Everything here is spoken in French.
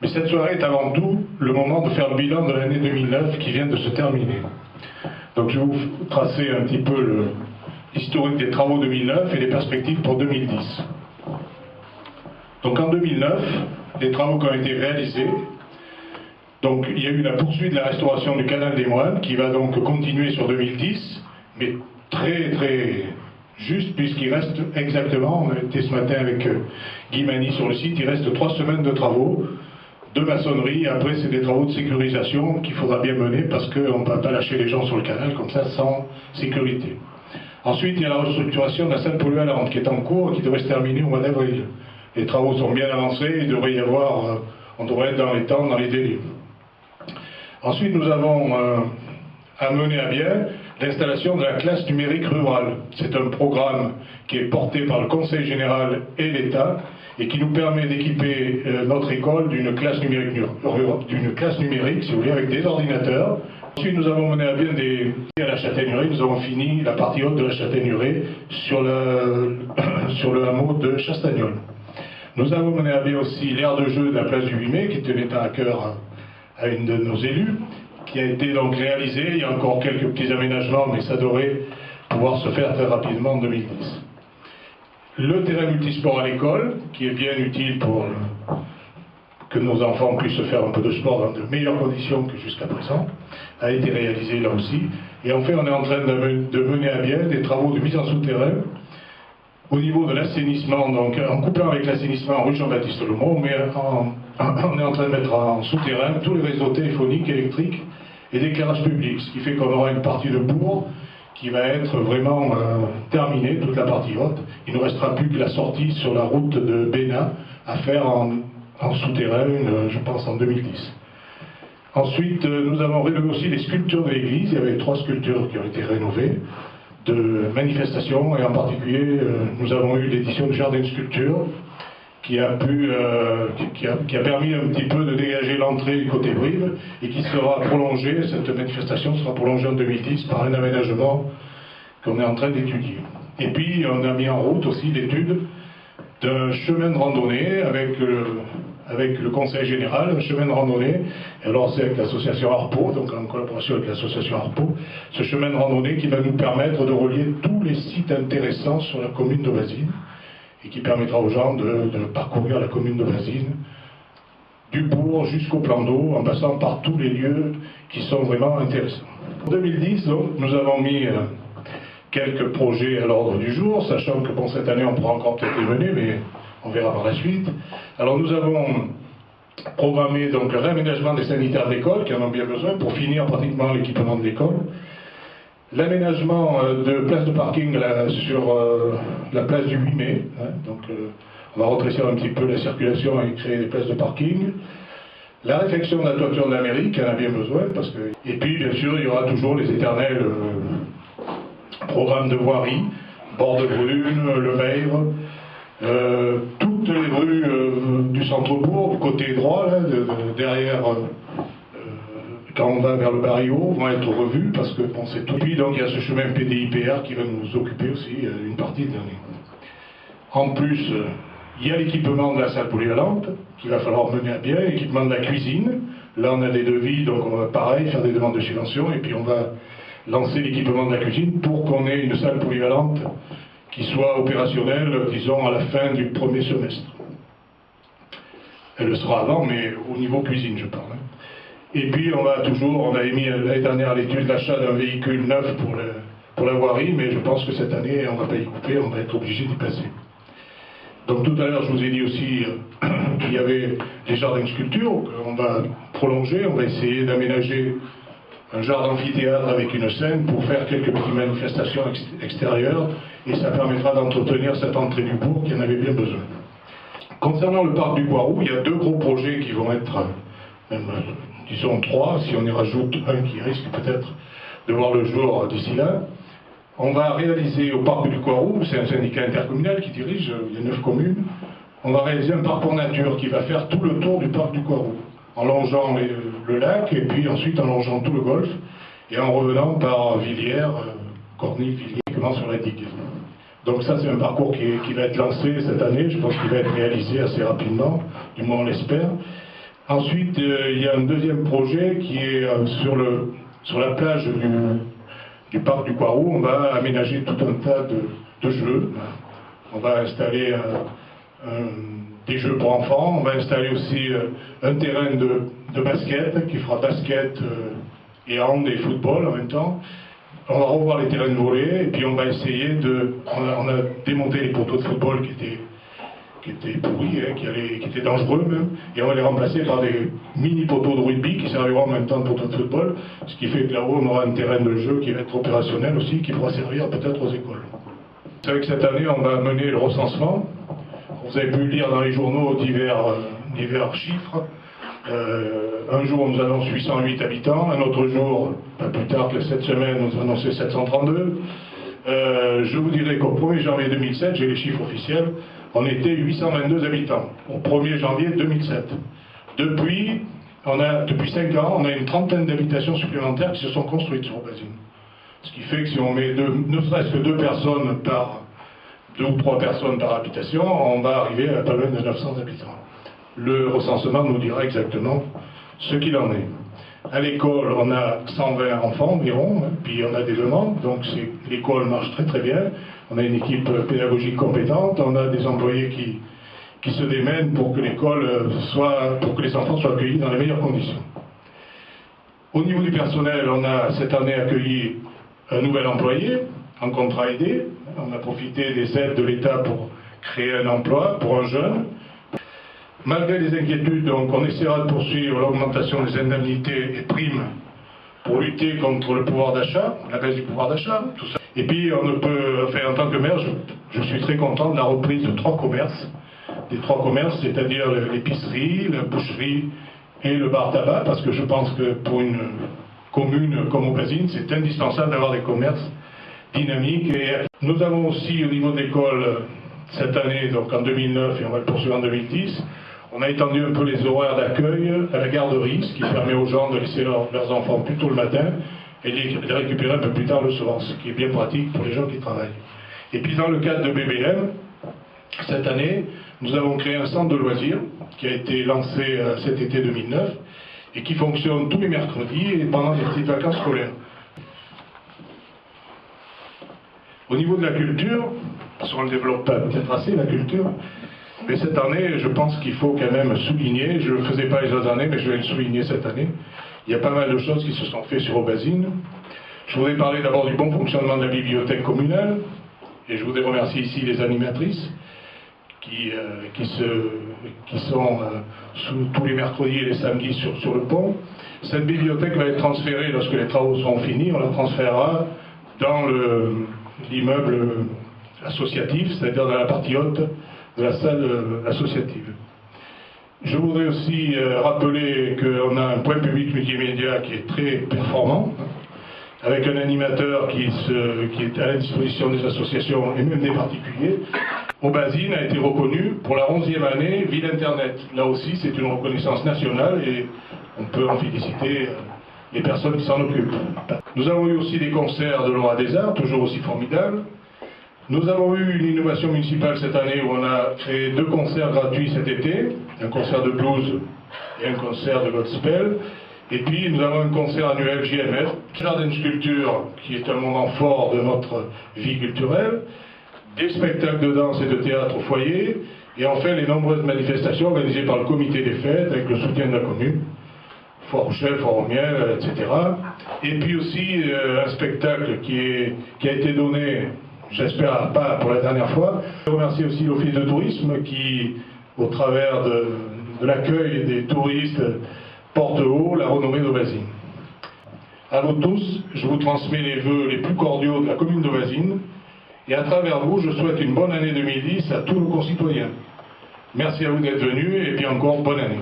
Mais cette soirée est avant tout le moment de faire le bilan de l'année 2009 qui vient de se terminer. Donc je vais vous tracer un petit peu l'historique des travaux 2009 et les perspectives pour 2010. Donc en 2009, les travaux qui ont été réalisés, donc il y a eu la poursuite de la restauration du canal des Moines qui va donc continuer sur 2010, mais très juste puisqu'il reste exactement, on a été ce matin avec Guy Mani sur le site, il reste 3 semaines de travaux de maçonnerie. Après c'est des travaux de sécurisation qu'il faudra bien mener parce qu'on ne va pas lâcher les gens sur le canal comme ça sans sécurité. Ensuite il y a la restructuration de la salle polyvalente qui est en cours et qui devrait se terminer au mois d'avril. Les travaux sont bien avancés, il devrait y avoir, on devrait être dans les temps, dans les délais. Ensuite nous avons amené à bien l'installation de la classe numérique rurale. C'est un programme qui est porté par le Conseil général et l'État et qui nous permet d'équiper notre école d'une classe numérique, si vous voulez, avec des ordinateurs. Ensuite, nous avons mené à bien à la Châtaigneraie. Nous avons fini la partie haute de la Châtaigneraie sur le hameau de Chastagnol. Nous avons mené à bien aussi l'aire de jeu de la place du 8 mai, qui tenait à cœur à une de nos élus, qui a été donc réalisé. Il y a encore quelques petits aménagements, mais ça devrait pouvoir se faire très rapidement en 2010. Le terrain multisport à l'école, qui est bien utile pour que nos enfants puissent faire un peu de sport dans de meilleures conditions que jusqu'à présent, a été réalisé là aussi. Et enfin, on est en train de mener à bien des travaux de mise en souterrain au niveau de l'assainissement, donc en couplant avec l'assainissement rue Jean-Baptiste Lemont, mais on est en train de mettre en souterrain tous les réseaux téléphoniques, électriques et d'éclairage public, ce qui fait qu'on aura une partie de bourg qui va être vraiment terminée, toute la partie haute. Il ne nous restera plus que la sortie sur la route de Bénin à faire en souterrain, je pense en 2010. Ensuite, nous avons rénové aussi les sculptures de l'église. Il y avait 3 sculptures qui ont été rénovées de manifestations, et en particulier, nous avons eu l'édition du Jardin de Sculpture qui a permis un petit peu de dégager l'entrée du côté Brive et qui sera prolongée, cette manifestation sera prolongée en 2010 par un aménagement qu'on est en train d'étudier. Et puis on a mis en route aussi l'étude d'un chemin de randonnée avec le Conseil général, un chemin de randonnée, et alors c'est avec l'association Harpo, donc en collaboration avec l'association Harpo, ce chemin de randonnée qui va nous permettre de relier tous les sites intéressants sur la commune de Vasines, et qui permettra aux gens de parcourir la commune de Vasines, du bourg jusqu'au plan d'eau, en passant par tous les lieux qui sont vraiment intéressants. En 2010, donc, nous avons mis quelques projets à l'ordre du jour, sachant que pour cette année on pourra encore peut-être les mener, mais on verra par la suite. Alors nous avons programmé donc le réaménagement des sanitaires de l'école, qui en ont bien besoin, pour finir pratiquement l'équipement de l'école. L'aménagement de places de parking sur la place du 8 mai, donc on va retrécir un petit peu la circulation et créer des places de parking. La réfection de la toiture de la mairie, qui en a bien besoin, et puis bien sûr il y aura toujours les éternels programmes de voirie, bord de Brune, Le Maire, toutes les rues du centre-bourg, du côté droit, là, derrière, quand on va vers le barrio, vont être revues parce que bon, c'est tout. Puis donc il y a ce chemin PDIPR qui va nous occuper aussi une partie de l'année. En plus, il y a l'équipement de la salle polyvalente qu'il va falloir mener à bien, l'équipement de la cuisine. Là on a des devis, donc on va pareil faire des demandes de subvention et puis on va lancer l'équipement de la cuisine pour qu'on ait une salle polyvalente qui soit opérationnelle, disons, à la fin du premier semestre. Elle le sera avant, mais au niveau cuisine, je parle. Et puis, on a émis l'année dernière à l'étude l'achat d'un véhicule neuf pour la voirie, mais je pense que cette année, on ne va pas y couper, on va être obligé d'y passer. Donc tout à l'heure, je vous ai dit aussi qu'il y avait les jardins de sculpture qu'on va prolonger, on va essayer d'aménager un genre d'amphithéâtre avec une scène pour faire quelques petites manifestations extérieures, et ça permettra d'entretenir cette entrée du bourg qui en avait bien besoin. Concernant le parc du Boiroux, il y a 2 gros projets qui vont être, même, disons 3, si on y rajoute un qui risque peut-être de voir le jour d'ici là. On va réaliser au parc du Boiroux, c'est un syndicat intercommunal qui dirige, il y a 9 communes, on va réaliser un parcours nature qui va faire tout le tour du parc du Boiroux, en longeant le lac, et puis ensuite en longeant tout le golfe, et en revenant par Villiers, Cornille-Villiers, sur la digue. Donc ça c'est un parcours qui va être lancé cette année, je pense qu'il va être réalisé assez rapidement, du moins on l'espère. Ensuite, il y a un deuxième projet qui est sur la plage du parc du Coiroux. On va aménager tout un tas de jeux. On va installer des jeux pour enfants. On va installer aussi un terrain de basket qui fera basket et hand et football en même temps. On va revoir les terrains de volley et puis on va essayer on a démonté les poteaux de football qui étaient pourris, qui étaient dangereux même, et on va les remplacer par des mini poteaux de rugby qui serviront en même temps de poteaux de football, ce qui fait que là-haut on aura un terrain de jeu qui va être opérationnel aussi, qui pourra servir peut-être aux écoles. Vous savez que cette année on va mener le recensement. Vous avez pu lire dans les journaux divers chiffres. Un jour on nous annonce 808 habitants, un autre jour, pas plus tard que cette semaine, on nous annonçait 732. Je vous dirais qu'au 1er janvier 2007, j'ai les chiffres officiels, on était 822 habitants, au 1er janvier 2007. Depuis 5 ans, on a une trentaine d'habitations supplémentaires qui se sont construites sur Aubazine. Ce qui fait que si on met ne serait-ce que 2 ou 3 personnes par habitation, on va arriver à pas loin de 900 habitants. Le recensement nous dira exactement ce qu'il en est. À l'école, on a 120 enfants environ, puis on a des demandes, donc l'école marche très très bien. On a une équipe pédagogique compétente, on a des employés qui se démènent pour que pour que les enfants soient accueillis dans les meilleures conditions. Au niveau du personnel, on a cette année accueilli un nouvel employé en contrat aidé. On a profité des aides de l'État pour créer un emploi pour un jeune. Malgré les inquiétudes, donc, on essaiera de poursuivre l'augmentation des indemnités et primes pour lutter contre le pouvoir d'achat, la baisse du pouvoir d'achat, tout ça. Et puis, en tant que maire, je suis très content de la reprise de 3 commerces. Des 3 commerces, c'est-à-dire l'épicerie, la boucherie et le bar tabac, parce que je pense que pour une commune comme Aubazine, c'est indispensable d'avoir des commerces dynamiques. Et nous avons aussi, au niveau de l'école, cette année, donc en 2009, et on va le poursuivre en 2010, on a étendu un peu les horaires d'accueil à la garderie, ce qui permet aux gens de laisser leurs enfants plus tôt le matin et de les récupérer un peu plus tard le soir, ce qui est bien pratique pour les gens qui travaillent. Et puis dans le cadre de BBM, cette année, nous avons créé un centre de loisirs qui a été lancé cet été 2009 et qui fonctionne tous les mercredis et pendant les petites vacances scolaires. Au niveau de la culture, parce qu'on ne le développe pas peut-être assez la culture, mais cette année, je pense qu'il faut quand même souligner, je ne le faisais pas les autres années, mais je vais le souligner cette année, il y a pas mal de choses qui se sont faites sur Aubazine. Je voudrais parler d'abord du bon fonctionnement de la bibliothèque communale, et je voudrais remercier ici les animatrices qui sont tous les mercredis et les samedis sur le pont. Cette bibliothèque va être transférée lorsque les travaux seront finis, on la transférera dans l'immeuble associatif, c'est-à-dire dans la partie haute de la salle associative. Je voudrais aussi rappeler qu'on a un point public multimédia qui est très performant, avec un animateur qui est à la disposition des associations et même des particuliers. Aubazine a été reconnue pour la 11e année Ville Internet. Là aussi, c'est une reconnaissance nationale et on peut en féliciter les personnes qui s'en occupent. Nous avons eu aussi des concerts de l'Aura des Arts, toujours aussi formidables. Nous avons eu une innovation municipale cette année où on a créé 2 concerts gratuits cet été, un concert de blues et un concert de gospel. Et puis nous avons un concert annuel JMF, Jardin Sculpture, qui est un moment fort de notre vie culturelle, des spectacles de danse et de théâtre au foyer, et enfin les nombreuses manifestations organisées par le comité des fêtes avec le soutien de la commune, Foire au chef, Foire au miel, etc. Et puis aussi un spectacle qui a été donné, j'espère pas pour la dernière fois. Je remercie aussi l'Office de tourisme qui, au travers de l'accueil des touristes, porte haut la renommée d'Aubazine. À vous tous, je vous transmets les vœux les plus cordiaux de la commune d'Aubazine et à travers vous, je souhaite une bonne année 2010 à tous nos concitoyens. Merci à vous d'être venus et puis encore bonne année.